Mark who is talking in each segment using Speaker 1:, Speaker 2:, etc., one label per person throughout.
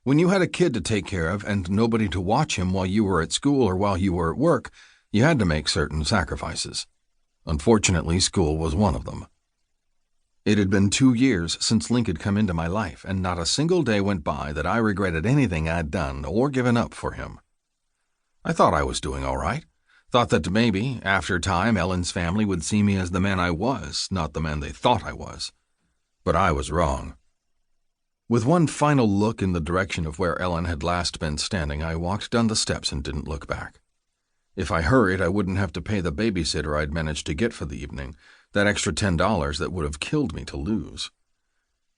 Speaker 1: When you had a kid to take care of and nobody to watch him while you were at school or while you were at work, you had to make certain sacrifices. Unfortunately, school was one of them. It had been 2 years since Link had come into my life, and not a single day went by that I regretted anything I'd done or given up for him. I thought I was doing all right. Thought that maybe, after time, Ellen's family would see me as the man I was, not the man they thought I was. But I was wrong. With one final look in the direction of where Ellen had last been standing, I walked down the steps and didn't look back. If I hurried, I wouldn't have to pay the babysitter I'd managed to get for the evening, that extra $10 that would have killed me to lose.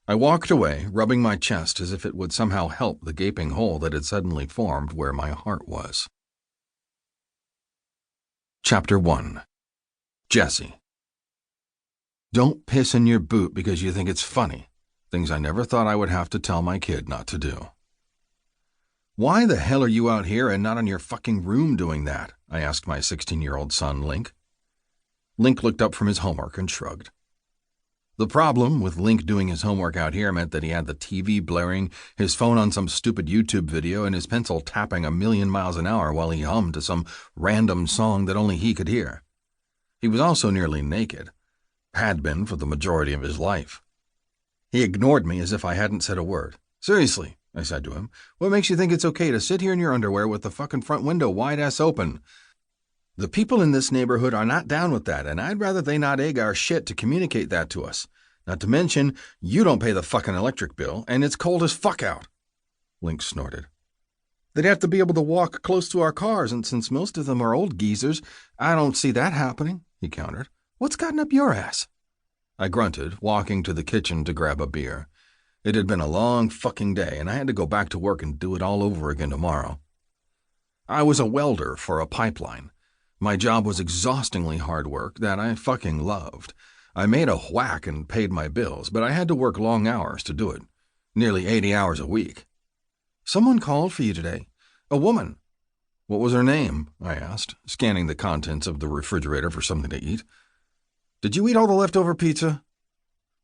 Speaker 1: I walked away, rubbing my chest as if it would somehow help the gaping hole that had suddenly formed where my heart was. Chapter 1. Jessie. Don't piss in your boot because you think it's funny. Things I never thought I would have to tell my kid not to do. Why the hell are you out here and not in your fucking room doing that? I asked my 16-year-old son, Link. Link looked up from his homework and shrugged. The problem with Link doing his homework out here meant that he had the TV blaring, his phone on some stupid YouTube video, and his pencil tapping 1,000,000 miles an hour while he hummed to some random song that only he could hear. He was also nearly naked. Had been for the majority of his life. He ignored me as if I hadn't said a word. Seriously, I said to him, what makes you think it's okay to sit here in your underwear with the fucking front window wide-ass open? The people in this neighborhood are not down with that, and I'd rather they not egg our shit to communicate that to us. Not to mention, you don't pay the fucking electric bill, and it's cold as fuck out. Link snorted. They'd have to be able to walk close to our cars, and since most of them are old geezers, I don't see that happening, he countered. What's gotten up your ass? I grunted, walking to the kitchen to grab a beer. It had been a long fucking day, and I had to go back to work and do it all over again tomorrow. I was a welder for a pipeline. My job was exhaustingly hard work that I fucking loved. I made a whack and paid my bills, but I had to work long hours to do it. Nearly 80 hours a week. Someone called for you today. A woman. What was her name? I asked, scanning the contents of the refrigerator for something to eat. Did you eat all the leftover pizza?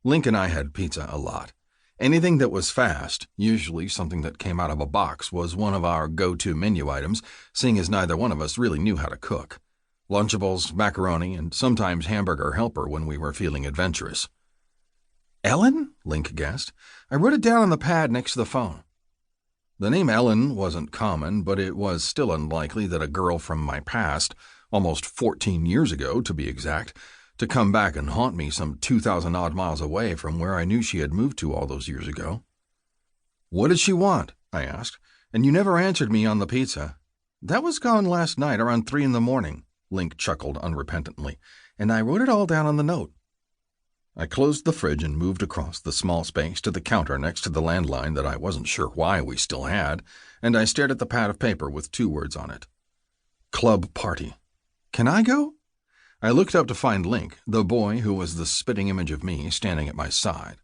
Speaker 1: Link and I had pizza a lot. Anything that was fast, usually something that came out of a box, was one of our go-to menu items, seeing as neither one of us really knew how to cook. Lunchables, macaroni, and sometimes hamburger helper when we were feeling adventurous. Ellen? Link guessed. I wrote it down on the pad next to the phone. The name Ellen wasn't common, but it was still unlikely that a girl from my past, almost 14 years ago to be exact, to come back and haunt me some 2,000-odd miles away from where I knew she had moved to all those years ago. What did she want? I asked, and you never answered me on the pizza. That was gone last night around 3 a.m, Link chuckled unrepentantly, and I wrote it all down on the note. I closed the fridge and moved across the small space to the counter next to the landline that I wasn't sure why we still had, and I stared at the pad of paper with 2 words on it. Club party. Can I go? I looked up to find Link, the boy who was the spitting image of me, standing at my side.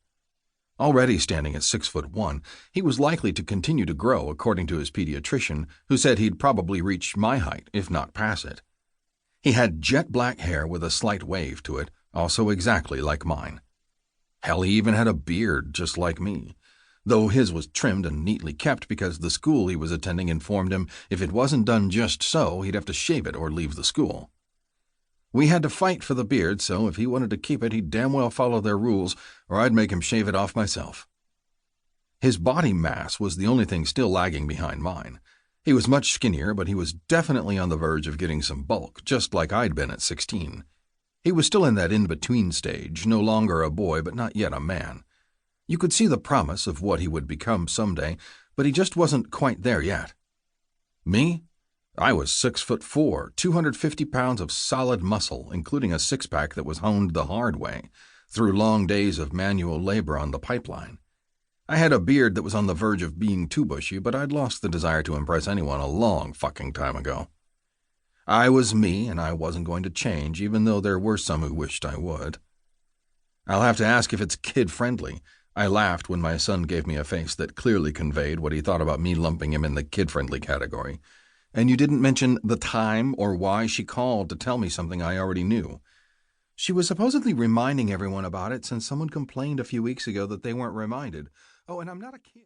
Speaker 1: Already standing at 6'1", he was likely to continue to grow according to his pediatrician, who said he'd probably reach my height, if not pass it. He had jet black hair with a slight wave to it, also exactly like mine. Hell, he even had a beard just like me, though his was trimmed and neatly kept because the school he was attending informed him if it wasn't done just so, he'd have to shave it or leave the school. We had to fight for the beard, so if he wanted to keep it, he'd damn well follow their rules, or I'd make him shave it off myself. His body mass was the only thing still lagging behind mine. He was much skinnier, but he was definitely on the verge of getting some bulk, just like I'd been at 16. He was still in that in-between stage, no longer a boy, but not yet a man. You could see the promise of what he would become someday, but he just wasn't quite there yet. Me? I was 6'4", 250 pounds of solid muscle, including a six-pack that was honed the hard way, through long days of manual labor on the pipeline. I had a beard that was on the verge of being too bushy, but I'd lost the desire to impress anyone a long fucking time ago. I was me, and I wasn't going to change, even though there were some who wished I would. I'll have to ask if it's kid-friendly. I laughed when my son gave me a face that clearly conveyed what he thought about me lumping him in the kid-friendly category. And you didn't mention the time or why she called to tell me something I already knew. She was supposedly reminding everyone about it since someone complained a few weeks ago that they weren't reminded. Oh, and I'm not a kid.